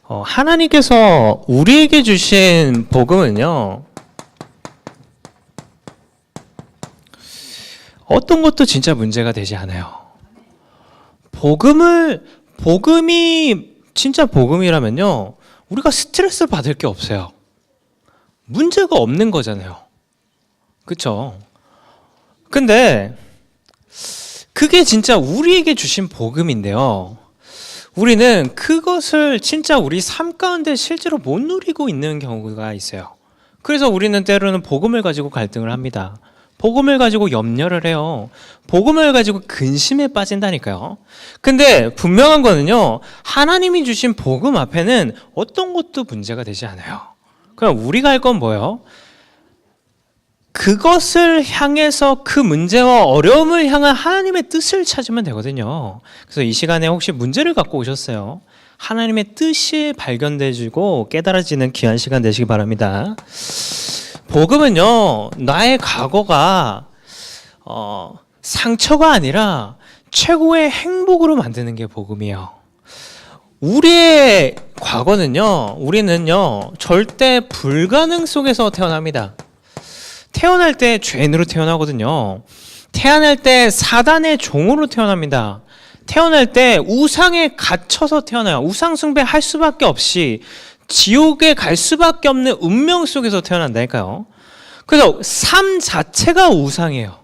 하나님께서 우리에게 주신 복음은요, 어떤 것도 진짜 문제가 되지 않아요. 복음이 진짜 복음이라면요, 우리가 스트레스 받을 게 없어요. 문제가 없는 거잖아요. 그쵸? 근데 그게 진짜 우리에게 주신 복음인데요, 우리는 그것을 진짜 우리 삶 가운데 실제로 못 누리고 있는 경우가 있어요. 그래서 우리는 때로는 복음을 가지고 갈등을 합니다. 복음을 가지고 염려를 해요. 복음을 가지고 근심에 빠진다니까요. 근데 분명한 거는요, 하나님이 주신 복음 앞에는 어떤 것도 문제가 되지 않아요. 그럼 우리가 할 건 뭐예요? 그것을 향해서 그 문제와 어려움을 향한 하나님의 뜻을 찾으면 되거든요. 그래서 이 시간에 혹시 문제를 갖고 오셨어요? 하나님의 뜻이 발견되고 깨달아지는 귀한 시간 되시기 바랍니다. 복음은요, 나의 과거가 상처가 아니라 최고의 행복으로 만드는 게 복음이에요. 우리의 과거는요, 우리는요, 절대 불가능 속에서 태어납니다. 태어날 때 죄인으로 태어나거든요. 태어날 때 사단의 종으로 태어납니다. 태어날 때 우상에 갇혀서 태어나요. 우상 숭배할 수밖에 없이 지옥에 갈 수밖에 없는 운명 속에서 태어난다니까요. 그래서 삶 자체가 우상이에요.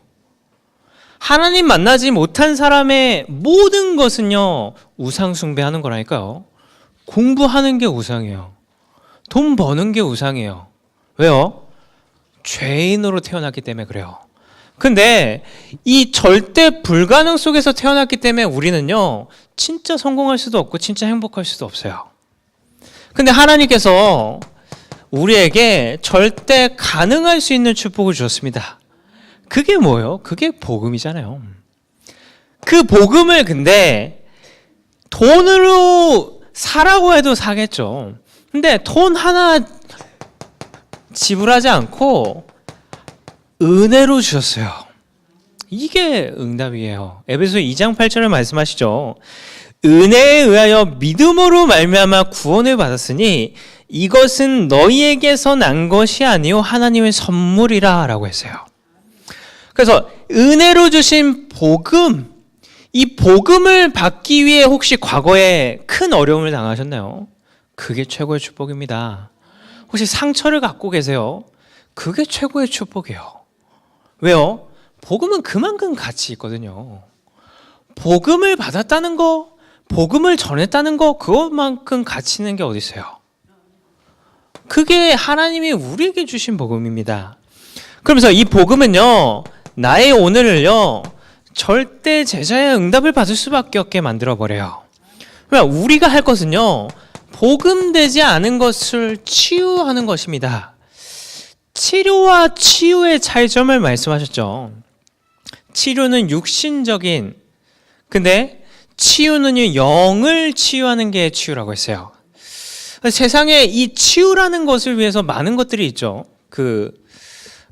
하나님 만나지 못한 사람의 모든 것은요, 우상 숭배하는 거라니까요. 공부하는 게 우상이에요. 돈 버는 게 우상이에요. 왜요? 죄인으로 태어났기 때문에 그래요. 근데 이 절대 불가능 속에서 태어났기 때문에 우리는요, 진짜 성공할 수도 없고 진짜 행복할 수도 없어요. 근데 하나님께서 우리에게 절대 가능할 수 있는 축복을 주셨습니다. 그게 뭐예요? 그게 복음이잖아요. 그 복음을 근데 돈으로 사라고 해도 사겠죠. 근데 돈 하나 지불하지 않고 은혜로 주셨어요. 이게 응답이에요. 에베소 2장 8절을 말씀하시죠. 은혜에 의하여 믿음으로 말미암아 구원을 받았으니 이것은 너희에게서 난 것이 아니요 하나님의 선물이라 라고 했어요. 그래서 은혜로 주신 복음, 이 복음을 받기 위해 혹시 과거에 큰 어려움을 당하셨나요? 그게 최고의 축복입니다. 혹시 상처를 갖고 계세요? 그게 최고의 축복이에요. 왜요? 복음은 그만큼 가치 있거든요. 복음을 받았다는 거, 복음을 전했다는 거, 그것만큼 가치 있는 게 어디 있어요? 그게 하나님이 우리에게 주신 복음입니다. 그러면서 이 복음은요, 나의 오늘을요, 절대 제자의 응답을 받을 수밖에 없게 만들어버려요. 우리가 할 것은요, 복음되지 않은 것을 치유하는 것입니다. 치료와 치유의 차이점을 말씀하셨죠. 치료는 육신적인, 근데 치유는 영을 치유하는 게 치유라고 했어요. 세상에 이 치유라는 것을 위해서 많은 것들이 있죠. 그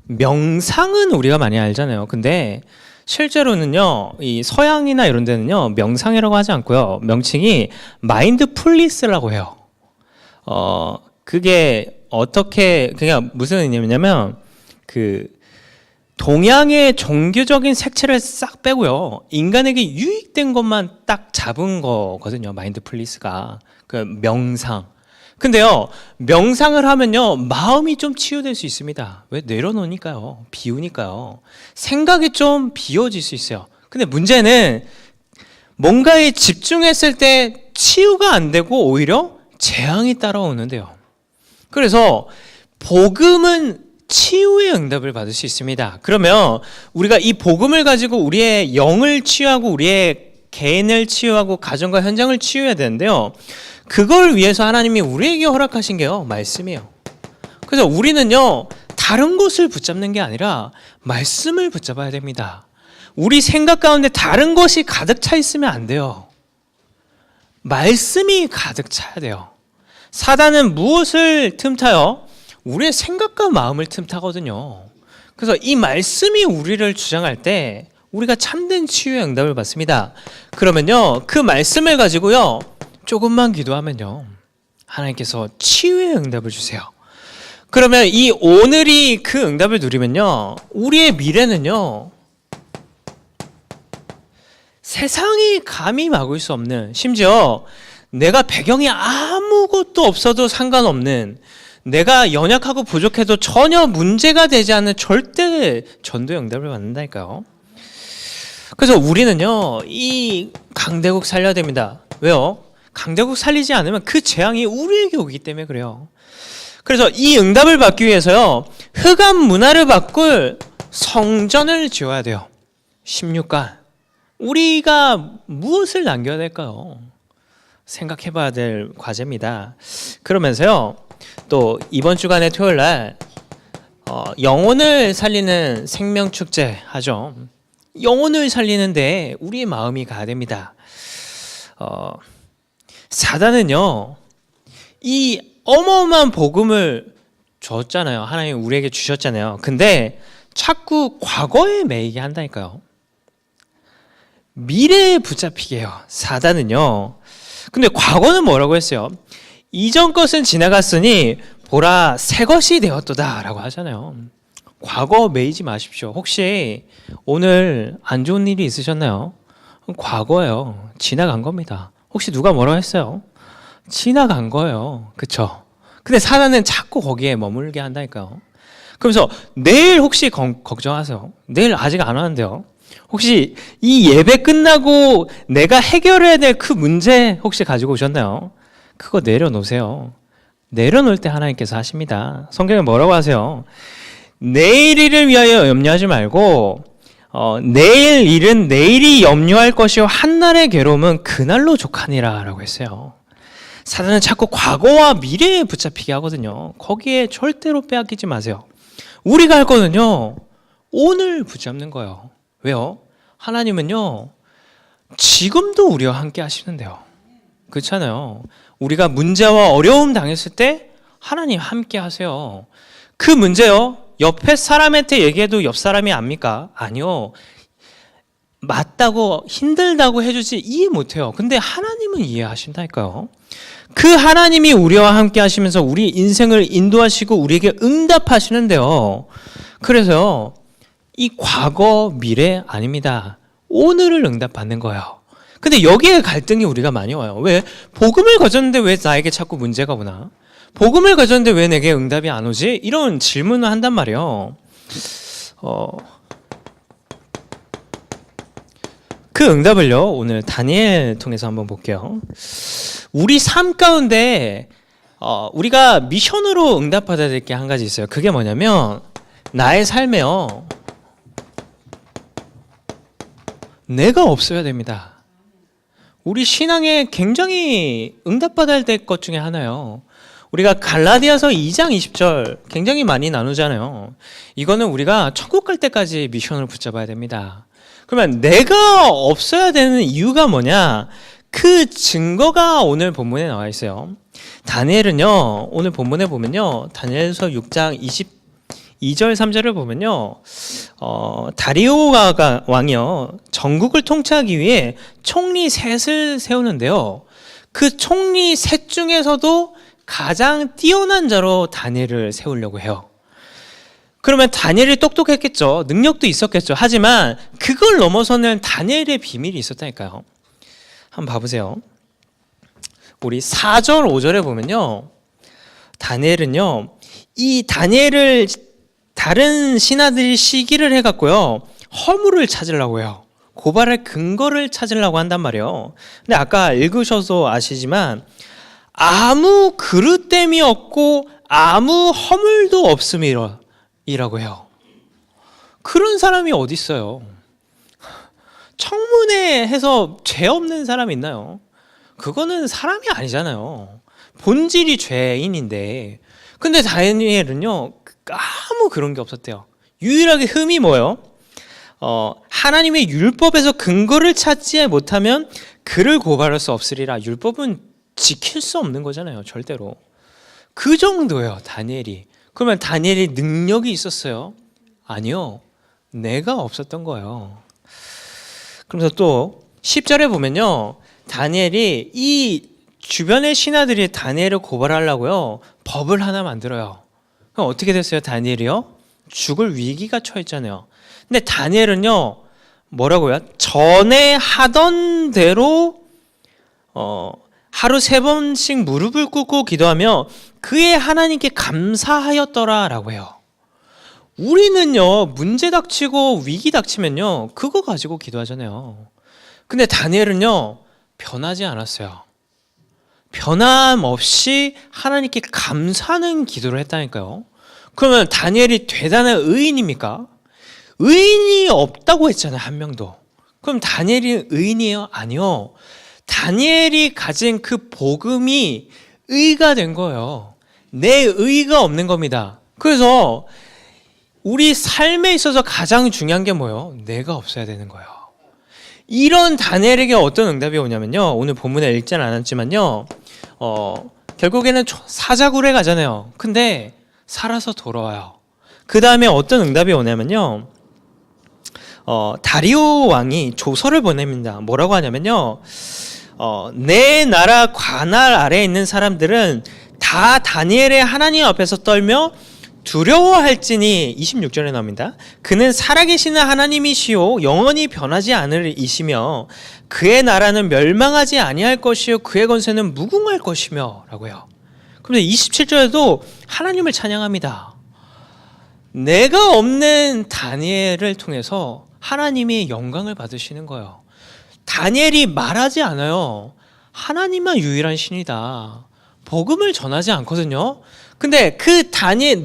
명상은 우리가 많이 알잖아요. 근데 실제로는요, 이 서양이나 이런 데는요, 명상이라고 하지 않고요, 명칭이 마인드풀리스라고 해요. 그게 어떻게, 그냥 무슨 의미냐면, 그 동양의 종교적인 색채를 싹 빼고요, 인간에게 유익된 것만 딱 잡은 거거든요. 마인드풀리스가 그 명상. 근데요, 명상을 하면요, 마음이 좀 치유될 수 있습니다. 왜? 내려놓으니까요, 비우니까요, 생각이 좀 비워질 수 있어요. 근데 문제는 뭔가에 집중했을 때 치유가 안 되고 오히려 재앙이 따라오는데요. 그래서 복음은 치유의 응답을 받을 수 있습니다. 그러면 우리가 이 복음을 가지고 우리의 영을 치유하고 우리의 개인을 치유하고 가정과 현장을 치유해야 되는데요, 그걸 위해서 하나님이 우리에게 허락하신 게요, 말씀이에요. 그래서 우리는요, 다른 것을 붙잡는 게 아니라 말씀을 붙잡아야 됩니다. 우리 생각 가운데 다른 것이 가득 차 있으면 안 돼요. 말씀이 가득 차야 돼요. 사단은 무엇을 틈타요? 우리의 생각과 마음을 틈타거든요. 그래서 이 말씀이 우리를 주장할 때 우리가 참된 치유의 응답을 받습니다. 그러면요, 그 말씀을 가지고요, 조금만 기도하면요, 하나님께서 치유의 응답을 주세요. 그러면 이 오늘이 그 응답을 누리면요, 우리의 미래는요, 세상이 감히 막을 수 없는, 심지어 내가 배경이 아무것도 없어도 상관없는, 내가 연약하고 부족해도 전혀 문제가 되지 않는 절대 전도의 응답을 받는다니까요. 그래서 우리는요, 이 강대국 살려야 됩니다. 왜요? 강대국 살리지 않으면 그 재앙이 우리에게 오기 때문에 그래요. 그래서 이 응답을 받기 위해서요, 흑암 문화를 바꿀 성전을 지어야 돼요. 16간. 우리가 무엇을 남겨야 될까요? 생각해 봐야 될 과제입니다. 그러면서요, 또 이번 주간의 토요일 날 영혼을 살리는 생명축제 하죠. 영혼을 살리는데 우리의 마음이 가야 됩니다. 사단은요, 이 어마어마한 복음을 줬잖아요. 하나님 우리에게 주셨잖아요. 근데 자꾸 과거에 매이게 한다니까요. 미래에 붙잡히게 해요, 사단은요. 근데 과거는 뭐라고 했어요? 이전 것은 지나갔으니 보라 새 것이 되었도다 라고 하잖아요. 과거 매이지 마십시오. 혹시 오늘 안 좋은 일이 있으셨나요? 과거예요. 지나간 겁니다. 혹시 누가 뭐라고 했어요? 지나간 거예요. 그쵸? 근데 사단은 자꾸 거기에 머물게 한다니까요. 그러면서 내일 혹시 걱정하세요. 내일 아직 안 왔는데요. 혹시 이 예배 끝나고 내가 해결해야 될 그 문제 혹시 가지고 오셨나요? 그거 내려놓으세요. 내려놓을 때 하나님께서 하십니다. 성경에 뭐라고 하세요? 내일 일을 위하여 염려하지 말고 내일 일은 내일이 염려할 것이요 한날의 괴로움은 그날로 족하니라 라고 했어요. 사단은 자꾸 과거와 미래에 붙잡히게 하거든요. 거기에 절대로 빼앗기지 마세요. 우리가 할 거는요, 오늘 붙잡는 거예요. 왜요? 하나님은요, 지금도 우리와 함께 하시는데요. 그렇잖아요. 우리가 문제와 어려움 당했을 때 하나님 함께 하세요. 그 문제요, 옆에 사람한테 얘기해도 옆 사람이 압니까? 아니요. 맞다고 힘들다고 해주지 이해 못해요. 근데 하나님은 이해하신다니까요. 그 하나님이 우리와 함께 하시면서 우리 인생을 인도하시고 우리에게 응답하시는데요. 그래서요, 이 과거, 미래 아닙니다. 오늘을 응답받는 거예요. 근데 여기에 갈등이 우리가 많이 와요. 왜? 복음을 가졌는데 왜 나에게 자꾸 문제가 오나? 복음을 가졌는데 왜 내게 응답이 안 오지? 이런 질문을 한단 말이에요. 그 응답을요, 오늘 다니엘 통해서 한번 볼게요. 우리 삶 가운데 우리가 미션으로 응답받아야 될 게 한 가지 있어요. 그게 뭐냐면 나의 삶에요, 내가 없어야 됩니다. 우리 신앙에 굉장히 응답받아야 될 것 중에 하나요. 우리가 갈라디아서 2장 20절 굉장히 많이 나누잖아요. 이거는 우리가 천국 갈 때까지 미션을 붙잡아야 됩니다. 그러면 내가 없어야 되는 이유가 뭐냐? 그 증거가 오늘 본문에 나와 있어요. 다니엘은요, 오늘 본문에 보면요, 다니엘서 6장 22절 3절을 보면요, 다리오가 왕이요, 전국을 통치하기 위해 총리 셋을 세우는데요, 그 총리 셋 중에서도 가장 뛰어난 자로 다니엘을 세우려고 해요. 그러면 다니엘이 똑똑했겠죠. 능력도 있었겠죠. 하지만 그걸 넘어서는 다니엘의 비밀이 있었다니까요. 한번 봐보세요. 우리 4절 5절에 보면요, 다니엘은요, 이 다니엘을 다른 신하들이 시기를 해갖고요, 허물을 찾으려고 해요. 고발할 근거를 찾으려고 한단 말이에요. 근데 아까 읽으셔서 아시지만 아무 그릇됨이 없고 아무 허물도 없음이라고 해요. 그런 사람이 어디 있어요? 청문회 해서 죄 없는 사람이 있나요? 그거는 사람이 아니잖아요. 본질이 죄인인데. 근데 다니엘은요, 아무 그런 게 없었대요. 유일하게 흠이 뭐예요? 하나님의 율법에서 근거를 찾지 못하면 그를 고발할 수 없으리라. 율법은 지킬 수 없는 거잖아요, 절대로. 그 정도예요, 다니엘이. 그러면 다니엘이 능력이 있었어요? 아니요. 내가 없었던 거예요. 그러면서 또 10절에 보면요, 다니엘이 이 주변의 신하들이 다니엘을 고발하려고요, 법을 하나 만들어요. 그럼 어떻게 됐어요? 다니엘이요? 죽을 위기가 처했잖아요. 근데 다니엘은요, 뭐라고요? 전에 하던 대로 하루 3번씩 무릎을 꿇고 기도하며 그의 하나님께 감사하였더라라고 해요. 우리는요, 문제 닥치고 위기 닥치면요, 그거 가지고 기도하잖아요. 근데 다니엘은요, 변하지 않았어요. 변함없이 하나님께 감사하는 기도를 했다니까요. 그러면 다니엘이 대단한 의인입니까? 의인이 없다고 했잖아요, 한 명도. 그럼 다니엘이 의인이에요? 아니요. 다니엘이 가진 그 복음이 의가 된 거예요. 내 의가 없는 겁니다. 그래서 우리 삶에 있어서 가장 중요한 게 뭐예요? 내가 없어야 되는 거예요. 이런 다니엘에게 어떤 응답이 오냐면요, 오늘 본문에 읽지는 않았지만요, 결국에는 사자굴에 가잖아요. 근데 살아서 돌아와요. 그 다음에 어떤 응답이 오냐면요, 다리오 왕이 조서를 보냅니다. 뭐라고 하냐면요, 내 나라 관할 아래에 있는 사람들은 다 다니엘의 하나님 앞에서 떨며 두려워할지니, 26절에 나옵니다. 그는 살아계시는 하나님이시요 영원히 변하지 않을 이시며 그의 나라는 멸망하지 아니할 것이요 그의 권세는 무궁할 것이며 라고요. 그런데 27절에도 하나님을 찬양합니다. 내가 없는 다니엘을 통해서 하나님이 영광을 받으시는 거예요. 다니엘이 말하지 않아요. 하나님만 유일한 신이다. 복음을 전하지 않거든요. 근데 그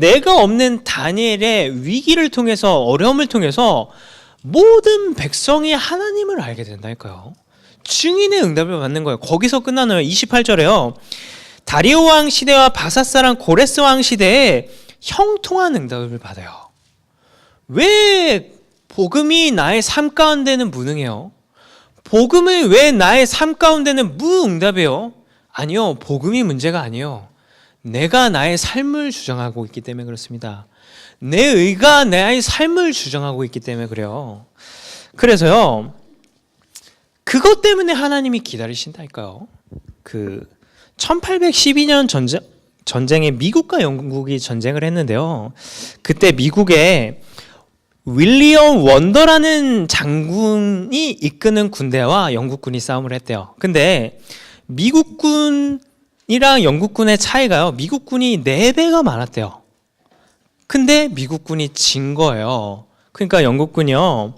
내가 없는 다니엘의 위기를 통해서, 어려움을 통해서 모든 백성이 하나님을 알게 된다니까요. 증인의 응답을 받는 거예요. 거기서 끝나나요? 28절에요. 다리오 왕 시대와 바사사랑 고레스 왕 시대에 형통한 응답을 받아요. 왜 복음이 나의 삶 가운데는 무능해요? 복음이 왜 나의 삶 가운데는 무응답이에요? 아니요, 복음이 문제가 아니에요. 내가 나의 삶을 주장하고 있기 때문에 그렇습니다. 내 의가 나의 삶을 주장하고 있기 때문에 그래요. 그래서요, 그것 때문에 하나님이 기다리신다니까요. 1812년 전쟁에 미국과 영국이 전쟁을 했는데요. 그때 미국에 윌리엄 원더라는 장군이 이끄는 군대와 영국군이 싸움을 했대요. 근데 미국군이랑 영국군의 차이가요, 미국군이 4배가 많았대요. 근데 미국군이 진 거예요. 그러니까 영국군이요,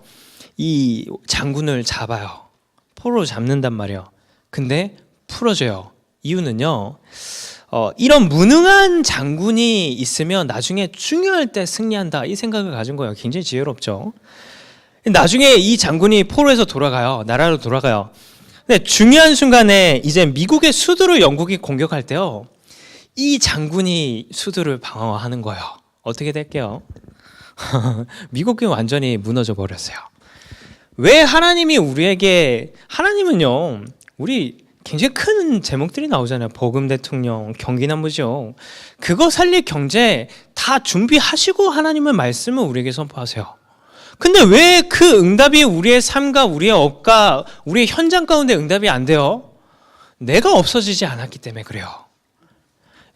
이 장군을 잡아요. 포로 잡는단 말이에요. 근데 풀어줘요. 이유는요, 이런 무능한 장군이 있으면 나중에 중요할 때 승리한다, 이 생각을 가진 거예요. 굉장히 지혜롭죠. 나중에 이 장군이 포로에서 돌아가요. 나라로 돌아가요. 근데 중요한 순간에 이제 미국의 수도를 영국이 공격할 때요, 이 장군이 수도를 방어하는 거예요. 어떻게 될게요? 미국이 완전히 무너져 버렸어요. 왜 하나님이 우리에게, 하나님은요, 우리 굉장히 큰 제목들이 나오잖아요. 복음 대통령, 경기남부죠. 그거 살릴 경제 다 준비하시고 하나님의 말씀을 우리에게 선포하세요. 근데 왜 그 응답이 우리의 삶과 우리의 업과 우리의 현장 가운데 응답이 안 돼요? 내가 없어지지 않았기 때문에 그래요.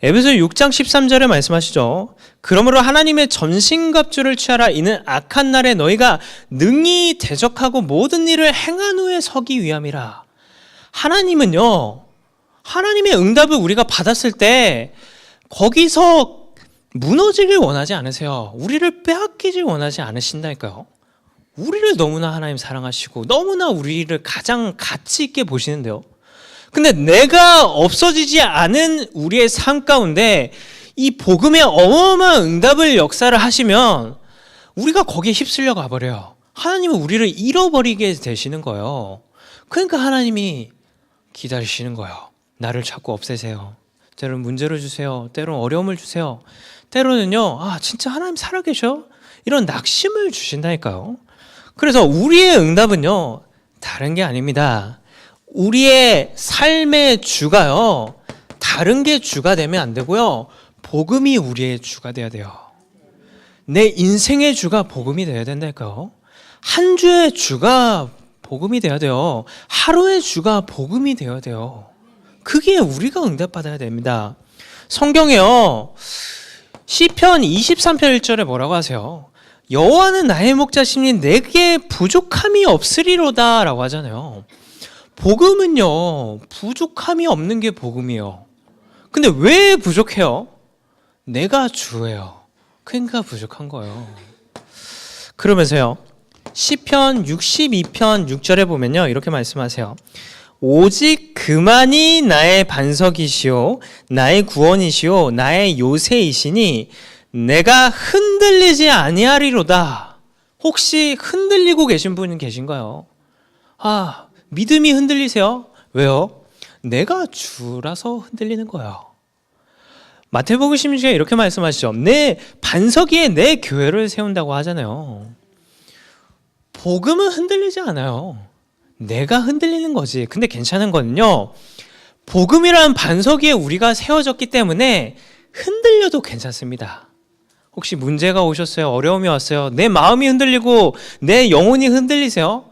에베소 6장 13절에 말씀하시죠. 그러므로 하나님의 전신갑주를 취하라. 이는 악한 날에 너희가 능히 대적하고 모든 일을 행한 후에 서기 위함이라. 하나님은요, 하나님의 응답을 우리가 받았을 때 거기서 무너지길 원하지 않으세요. 우리를 빼앗기질 원하지 않으신다니까요. 우리를 너무나 하나님 사랑하시고 너무나 우리를 가장 가치 있게 보시는데요. 근데 내가 없어지지 않은 우리의 삶 가운데 이 복음의 어마어마한 응답을 역사를 하시면 우리가 거기에 휩쓸려 가버려요. 하나님은 우리를 잃어버리게 되시는 거예요. 그러니까 하나님이 기다리시는 거예요. 나를 자꾸 없애세요. 때로는 문제를 주세요. 때로는 어려움을 주세요. 때로는요, 진짜 하나님 살아계셔? 이런 낙심을 주신다니까요. 그래서 우리의 응답은요, 다른 게 아닙니다. 우리의 삶의 주가요, 다른 게 주가 되면 안 되고요, 복음이 우리의 주가 돼야 돼요. 내 인생의 주가 복음이 돼야 된다니까요. 한 주의 주가 복음이 돼야 돼요. 하루의 주가 복음이 되어야 돼요. 그게 우리가 응답받아야 됩니다. 성경에요, 시편 23편 1절에 뭐라고 하세요? 여호와는 나의 목자시니 내게 부족함이 없으리로다 라고 하잖아요. 복음은요, 부족함이 없는 게 복음이에요. 근데 왜 부족해요? 내가 주예요. 그러니까 부족한 거예요. 그러면서요, 시편 62편 6절에 보면요, 이렇게 말씀하세요. 오직 그만이 나의 반석이시오 나의 구원이시오 나의 요새이시니 내가 흔들리지 아니하리로다. 혹시 흔들리고 계신 분 계신가요? 믿음이 흔들리세요? 왜요? 내가 주라서 흔들리는 거예요. 마태복음 16장에 이렇게 말씀하시죠. 내 반석 위에 내 교회를 세운다고 하잖아요. 복음은 흔들리지 않아요. 내가 흔들리는 거지. 근데 괜찮은 거는요, 복음이라는 반석 위에 우리가 세워졌기 때문에 흔들려도 괜찮습니다. 혹시 문제가 오셨어요? 어려움이 왔어요? 내 마음이 흔들리고 내 영혼이 흔들리세요?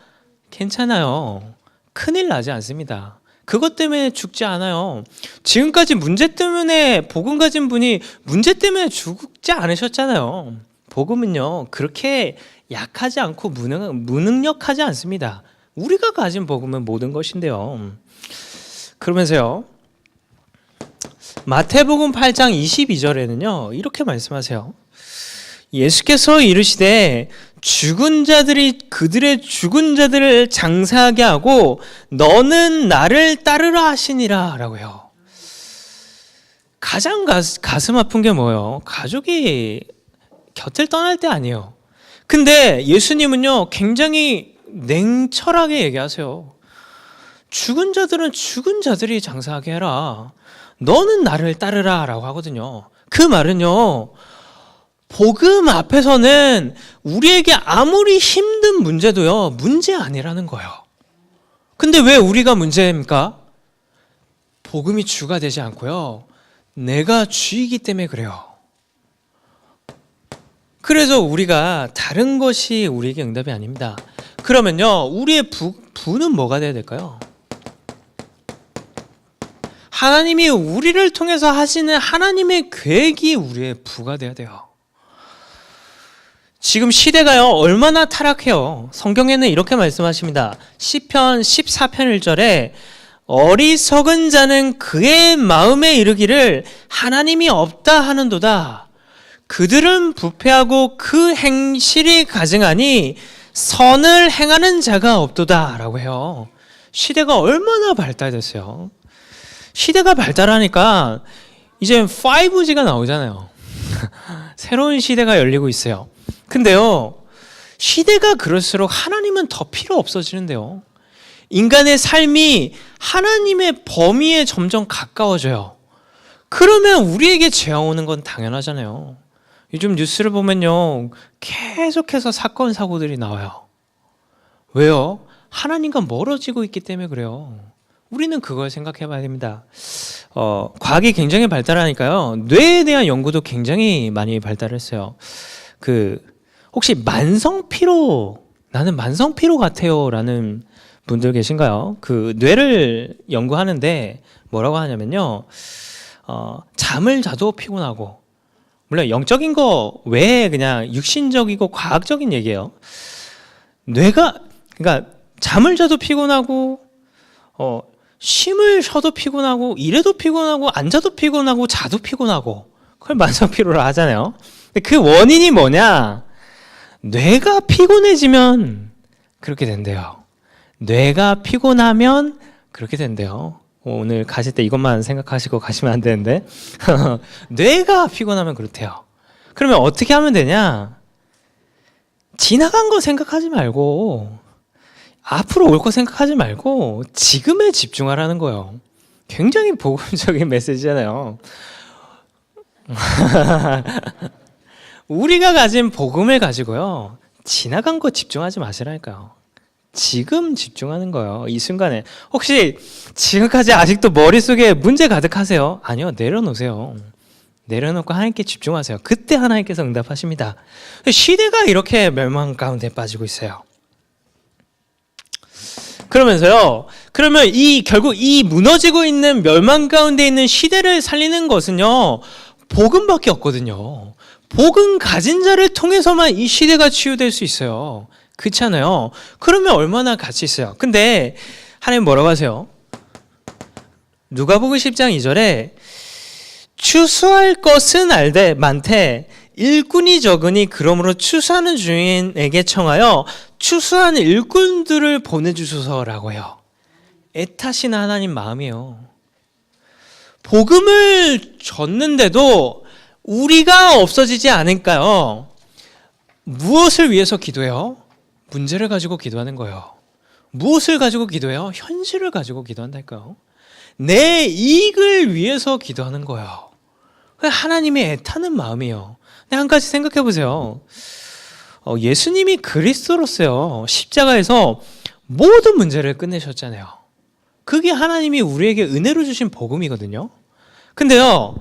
괜찮아요. 큰일 나지 않습니다. 그것 때문에 죽지 않아요. 지금까지 문제 때문에 복음 가진 분이 문제 때문에 죽지 않으셨잖아요. 복음은요, 그렇게 약하지 않고 무능력하지 않습니다. 우리가 가진 복음은 모든 것인데요. 그러면서요, 마태복음 8장 22절에는요 이렇게 말씀하세요. 예수께서 이르시되 죽은 자들이 그들의 죽은 자들을 장사하게 하고 너는 나를 따르라 하시니라 라고요. 가장 가슴 아픈 게 뭐예요? 가족이 곁을 떠날 때 아니에요. 근데 예수님은요 굉장히 냉철하게 얘기하세요. 죽은 자들은 죽은 자들이 장사하게 해라. 너는 나를 따르라 라고 하거든요. 그 말은요, 복음 앞에서는 우리에게 아무리 힘든 문제도요, 문제 아니라는 거예요. 근데 왜 우리가 문제입니까? 복음이 주가 되지 않고요, 내가 주이기 때문에 그래요. 그래서 우리가 다른 것이 우리에게 응답이 아닙니다. 그러면요, 우리의 부는 뭐가 돼야 될까요? 하나님이 우리를 통해서 하시는 하나님의 계획이 우리의 부가 돼야 돼요. 지금 시대가요 얼마나 타락해요. 성경에는 이렇게 말씀하십니다. 시편 14편 1절에 어리석은 자는 그의 마음에 이르기를 하나님이 없다 하는도다. 그들은 부패하고 그 행실이 가증하니 선을 행하는 자가 없도다 라고 해요. 시대가 얼마나 발달됐어요. 시대가 발달하니까 이제 5G가 나오잖아요. 새로운 시대가 열리고 있어요. 근데요, 시대가 그럴수록 하나님은 더 필요 없어지는데요. 인간의 삶이 하나님의 범위에 점점 가까워져요. 그러면 우리에게 재앙 오는 건 당연하잖아요. 요즘 뉴스를 보면요, 계속해서 사건 사고들이 나와요. 왜요? 하나님과 멀어지고 있기 때문에 그래요. 우리는 그걸 생각해 봐야 됩니다. 과학이 굉장히 발달하니까요, 뇌에 대한 연구도 굉장히 많이 발달했어요. 혹시 만성피로, 나는 만성피로 같아요 라는 분들 계신가요? 뇌를 연구하는데 뭐라고 하냐면요, 잠을 자도 피곤하고, 물론 영적인 거 외에 그냥 육신적이고 과학적인 얘기예요. 그러니까 잠을 자도 피곤하고, 쉼을 쉬어도 피곤하고, 이래도 피곤하고, 앉아도 피곤하고, 자도 피곤하고, 그걸 만성피로라 하잖아요. 근데 그 원인이 뭐냐? 뇌가 피곤해지면 그렇게 된대요. 뇌가 피곤하면 그렇게 된대요. 오늘 가실 때 이것만 생각하시고 가시면 안 되는데 뇌가 피곤하면 그렇대요. 그러면 어떻게 하면 되냐? 지나간 거 생각하지 말고, 앞으로 올 거 생각하지 말고 지금에 집중하라는 거예요. 굉장히 복음적인 메시지잖아요. 우리가 가진 복음을 가지고요, 지나간 거 집중하지 마시라니까요. 지금 집중하는 거예요. 이 순간에. 혹시 지금까지 아직도 머릿속에 문제 가득하세요? 아니요, 내려놓으세요. 내려놓고 하나님께 집중하세요. 그때 하나님께서 응답하십니다. 시대가 이렇게 멸망 가운데 빠지고 있어요. 그러면서요. 그러면 결국 이 무너지고 있는 멸망 가운데 있는 시대를 살리는 것은요. 복음밖에 없거든요. 복음 가진 자를 통해서만 이 시대가 치유될 수 있어요. 그렇잖아요. 그러면 얼마나 가치 있어요. 근데 하나님 뭐라고 하세요? 누가복음 10장 2절에 추수할 것은 알되 많되 일꾼이 적으니 그러므로 추수하는 주인에게 청하여 추수하는 일꾼들을 보내주소서라고 해요. 애타시는 하나님 마음이에요. 복음을 줬는데도 우리가 없어지지 않을까요? 무엇을 위해서 기도해요? 문제를 가지고 기도하는 거예요. 무엇을 가지고 기도해요? 현실을 가지고 기도한다니까요. 내 이익을 위해서 기도하는 거예요. 하나님이 애타는 마음이에요. 근데 한 가지 생각해 보세요. 예수님이 그리스도로서요. 십자가에서 모든 문제를 끝내셨잖아요. 그게 하나님이 우리에게 은혜로 주신 복음이거든요. 근데요.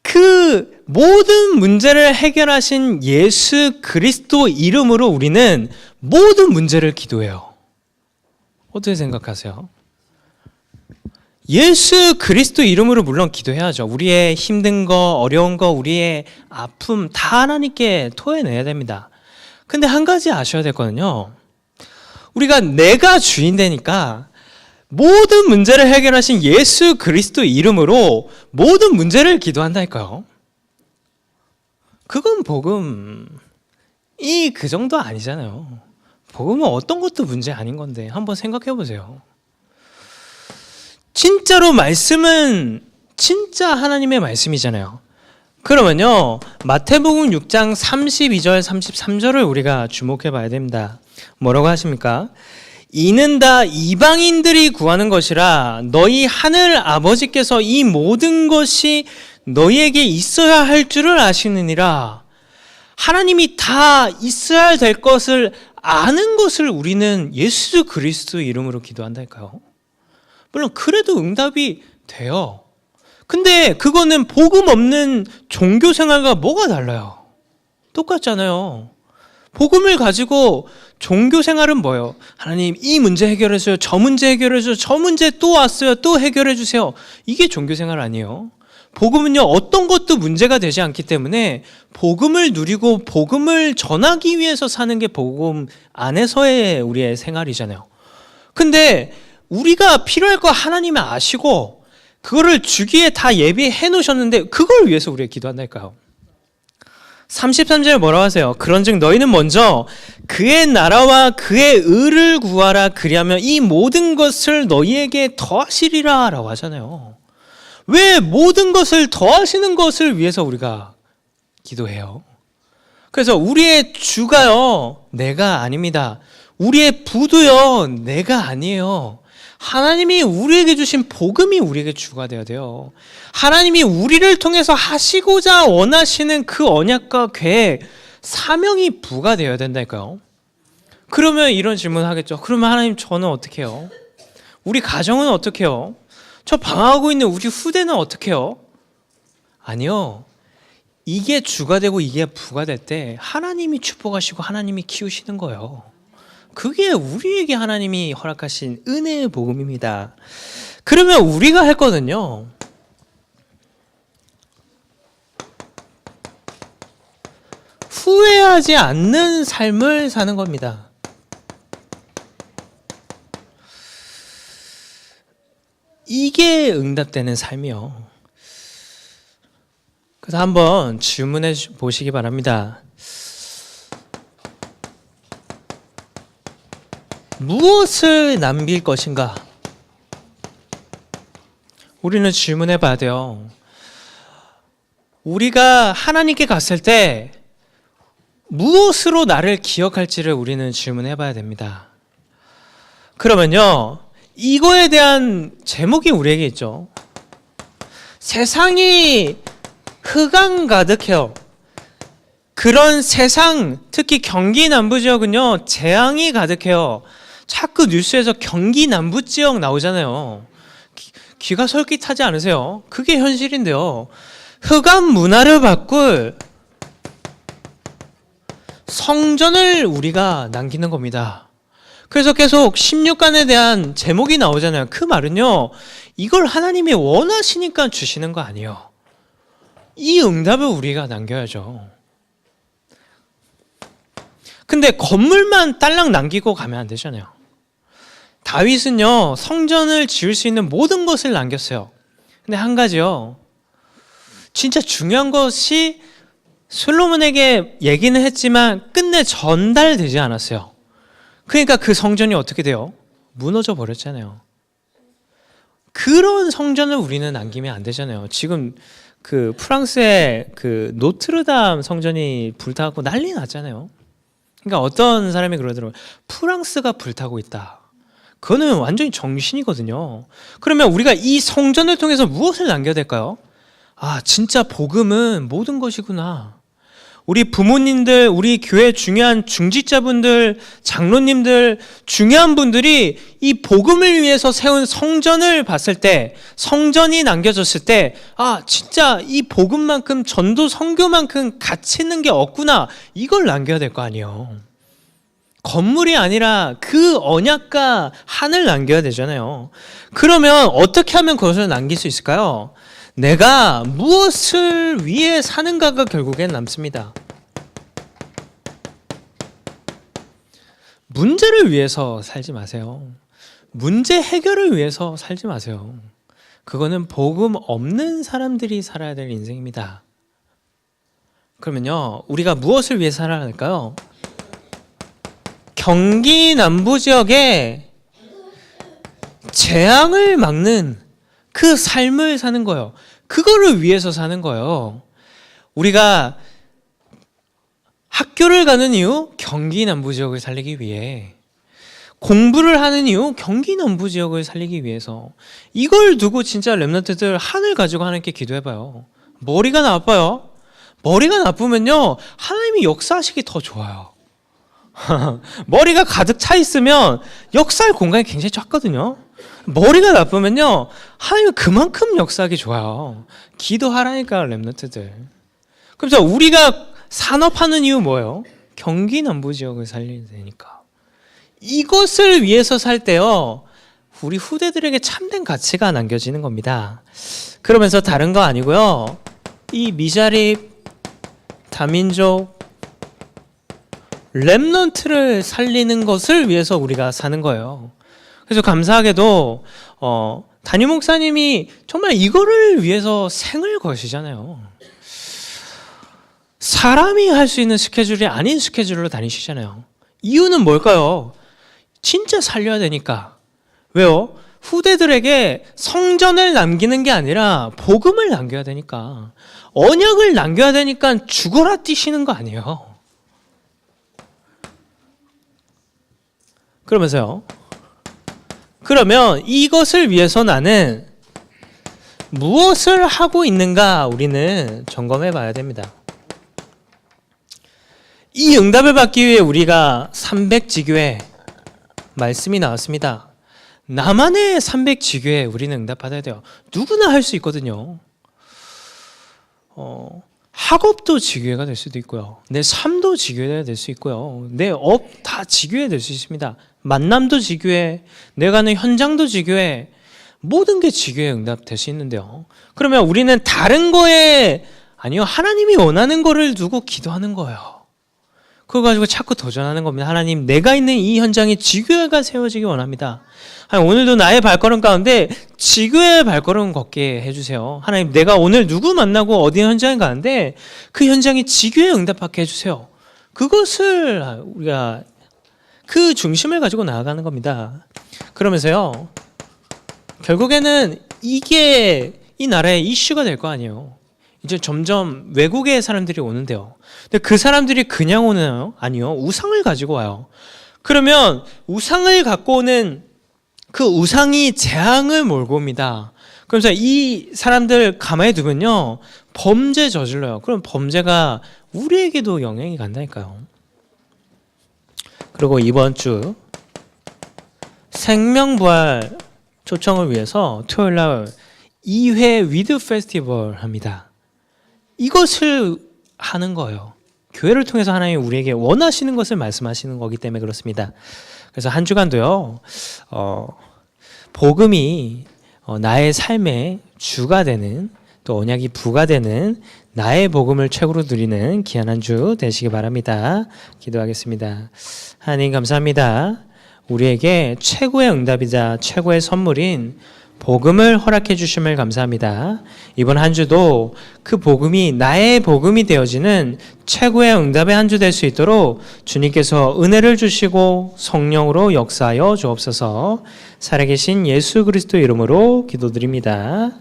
그 모든 문제를 해결하신 예수 그리스도 이름으로 우리는 모든 문제를 기도해요. 어떻게 생각하세요? 예수 그리스도 이름으로 물론 기도해야죠. 우리의 힘든 거, 어려운 거, 우리의 아픔 다 하나님께 토해내야 됩니다. 근데 한 가지 아셔야 되거든요. 우리가 내가 주인 되니까 모든 문제를 해결하신 예수 그리스도 이름으로 모든 문제를 기도한다니까요. 그건 복음이 그 정도 아니잖아요. 복음은 어떤 것도 문제 아닌 건데 한번 생각해 보세요. 진짜로 말씀은 진짜 하나님의 말씀이잖아요. 그러면요. 마태복음 6장 32절 33절을 우리가 주목해 봐야 됩니다. 뭐라고 하십니까? 이는 다 이방인들이 구하는 것이라 너희 하늘 아버지께서 이 모든 것이 너희에게 있어야 할 줄을 아시느니라. 하나님이 다 있어야 될 것을 아는 것을 우리는 예수 그리스도 이름으로 기도한다니까요. 물론 그래도 응답이 돼요. 근데 그거는 복음 없는 종교 생활과 뭐가 달라요? 똑같잖아요. 복음을 가지고 종교 생활은 뭐예요? 하나님 이 문제 해결해 주세요. 저 문제 해결해 주세요. 저 문제 또 왔어요. 또 해결해 주세요. 이게 종교 생활 아니에요. 복음은요 어떤 것도 문제가 되지 않기 때문에 복음을 누리고 복음을 전하기 위해서 사는 게 복음 안에서의 우리의 생활이잖아요. 근데 우리가 필요할 거 하나님이 아시고 그거를 주기에 다 예비해 놓으셨는데 그걸 위해서 우리가 기도한다니까요. 33절에 뭐라고 하세요? 그런즉 너희는 먼저 그의 나라와 그의 의를 구하라. 그리하면 이 모든 것을 너희에게 더하시리라 라고 하잖아요. 왜 모든 것을 더하시는 것을 위해서 우리가 기도해요? 그래서 우리의 주가요 내가 아닙니다. 우리의 부도요 내가 아니에요. 하나님이 우리에게 주신 복음이 우리에게 주가 되어야 돼요. 하나님이 우리를 통해서 하시고자 원하시는 그 언약과 계획, 사명이 부과되어야 된다니까요. 그러면 이런 질문 하겠죠. 그러면 하나님 저는 어떻게 해요? 우리 가정은 어떻게 해요? 저 방황하고 있는 우리 후대는 어떻게 해요? 아니요. 이게 주가 되고 이게 부가 될 때 하나님이 축복하시고 하나님이 키우시는 거예요. 그게 우리에게 하나님이 허락하신 은혜의 복음입니다. 그러면 우리가 할 거는요. 후회하지 않는 삶을 사는 겁니다. 이게 응답되는 삶이요. 그래서 한번 질문해 보시기 바랍니다. 무엇을 남길 것인가? 우리는 질문해 봐야 돼요. 우리가 하나님께 갔을 때 무엇으로 나를 기억할지를 우리는 질문해 봐야 됩니다. 그러면요, 이거에 대한 제목이 우리에게 있죠. 세상이 흑암 가득해요. 그런 세상, 특히 경기 남부 지역은요, 재앙이 가득해요. 자꾸 뉴스에서 경기 남부 지역 나오잖아요. 귀가 솔깃하지 않으세요? 그게 현실인데요. 흑암 문화를 바꿀 성전을 우리가 남기는 겁니다. 그래서 계속 16간에 대한 제목이 나오잖아요. 그 말은요, 이걸 하나님이 원하시니까 주시는 거 아니에요. 이 응답을 우리가 남겨야죠. 근데 건물만 딸랑 남기고 가면 안 되잖아요. 다윗은요, 성전을 지을 수 있는 모든 것을 남겼어요. 근데 한 가지요, 진짜 중요한 것이 솔로몬에게 얘기는 했지만 끝내 전달되지 않았어요. 그러니까 그 성전이 어떻게 돼요? 무너져 버렸잖아요. 그런 성전을 우리는 남기면 안 되잖아요. 지금 그 프랑스의 그 노트르담 성전이 불타고 난리 났잖아요. 그러니까 어떤 사람이 그러더라고요. 프랑스가 불타고 있다. 그거는 완전히 정신이거든요. 그러면 우리가 이 성전을 통해서 무엇을 남겨야 될까요? 아, 진짜 복음은 모든 것이구나. 우리 부모님들, 우리 교회 중요한 중직자분들, 장로님들, 중요한 분들이 이 복음을 위해서 세운 성전을 봤을 때, 성전이 남겨졌을 때, 아, 진짜 이 복음만큼, 전도 선교만큼 가치 있는 게 없구나. 이걸 남겨야 될 거 아니에요. 건물이 아니라 그 언약과 한을 남겨야 되잖아요. 그러면 어떻게 하면 그것을 남길 수 있을까요? 내가 무엇을 위해 사는가가 결국엔 남습니다. 문제를 위해서 살지 마세요. 문제 해결을 위해서 살지 마세요. 그거는 복음 없는 사람들이 살아야 될 인생입니다. 그러면요, 우리가 무엇을 위해 살아야 할까요? 경기 남부 지역에 재앙을 막는 그 삶을 사는 거예요. 그거를 위해서 사는 거예요. 우리가 학교를 가는 이유, 경기 남부 지역을 살리기 위해. 공부를 하는 이유, 경기 남부 지역을 살리기 위해서. 이걸 두고 진짜 렘넌트들 하늘 가지고 하나님께 기도해봐요. 머리가 나빠요. 머리가 나쁘면요, 하나님이 역사하시기 더 좋아요. 머리가 가득 차 있으면 역사할 공간이 굉장히 작거든요. 머리가 나쁘면요, 하나님은 그만큼 역사하기 좋아요. 기도하라니까, 렘넌트들. 그래서 우리가 산업하는 이유 뭐예요? 경기 남부 지역을 살려야 되니까. 이것을 위해서 살 때요, 우리 후대들에게 참된 가치가 남겨지는 겁니다. 그러면서 다른 거 아니고요, 이 미자립, 다민족, 렘넌트를 살리는 것을 위해서 우리가 사는 거예요. 그래서 감사하게도 담임 목사님이 정말 이거를 위해서 생을 거시잖아요. 사람이 할 수 있는 스케줄이 아닌 스케줄로 다니시잖아요. 이유는 뭘까요? 진짜 살려야 되니까. 왜요? 후대들에게 성전을 남기는 게 아니라 복음을 남겨야 되니까. 언약을 남겨야 되니까 죽어라 뛰시는 거 아니에요. 그러면서요, 그러면 이것을 위해서 나는 무엇을 하고 있는가 우리는 점검해 봐야 됩니다. 이 응답을 받기 위해 우리가 300지교회 말씀이 나왔습니다. 나만의 300지교회 우리는 응답받아야 돼요. 누구나 할 수 있거든요. 학업도 지교회가 될 수도 있고요. 내 삶도 지교회가 될 수 있고요. 내 업 다 지교회 될 수 있습니다. 만남도 지교회, 내가 가는 현장도 지교회, 모든 게 지교회 응답 될 수 있는데요. 그러면 우리는 다른 거에, 아니요, 하나님이 원하는 거를 두고 기도하는 거예요. 그거 가지고 자꾸 도전하는 겁니다. 하나님, 내가 있는 이 현장에 지교회가 세워지기 원합니다. 하나님, 오늘도 나의 발걸음 가운데 지교회의 발걸음 걷게 해주세요. 하나님, 내가 오늘 누구 만나고 어디 현장에 가는데 그 현장이 지교회 응답받게 해주세요. 그것을 우리가 그 중심을 가지고 나아가는 겁니다. 그러면서요, 결국에는 이게 이 나라의 이슈가 될 거 아니에요. 이제 점점 외국의 사람들이 오는데요. 근데 그 사람들이 그냥 오나요? 아니요. 우상을 가지고 와요. 그러면 우상을 갖고 오는 그 우상이 재앙을 몰고 옵니다. 그래서 이 사람들 가만히 두면요, 범죄 저질러요. 그럼 범죄가 우리에게도 영향이 간다니까요. 그리고 이번 주 생명부활 초청을 위해서 토요일 날 2회 위드 페스티벌 합니다. 이것을 하는 거예요. 교회를 통해서 하나님이 우리에게 원하시는 것을 말씀하시는 거기 때문에 그렇습니다. 그래서 한 주간도요, 복음이 나의 삶의 주가 되는, 또 언약이 부가 되는 나의 복음을 최고로 누리는 귀한 한 주 되시기 바랍니다. 기도하겠습니다. 하나님 감사합니다. 우리에게 최고의 응답이자 최고의 선물인 복음을 허락해 주심을 감사합니다. 이번 한 주도 그 복음이 나의 복음이 되어지는 최고의 응답의 한 주 될 수 있도록 주님께서 은혜를 주시고 성령으로 역사하여 주옵소서. 살아계신 예수 그리스도 이름으로 기도드립니다.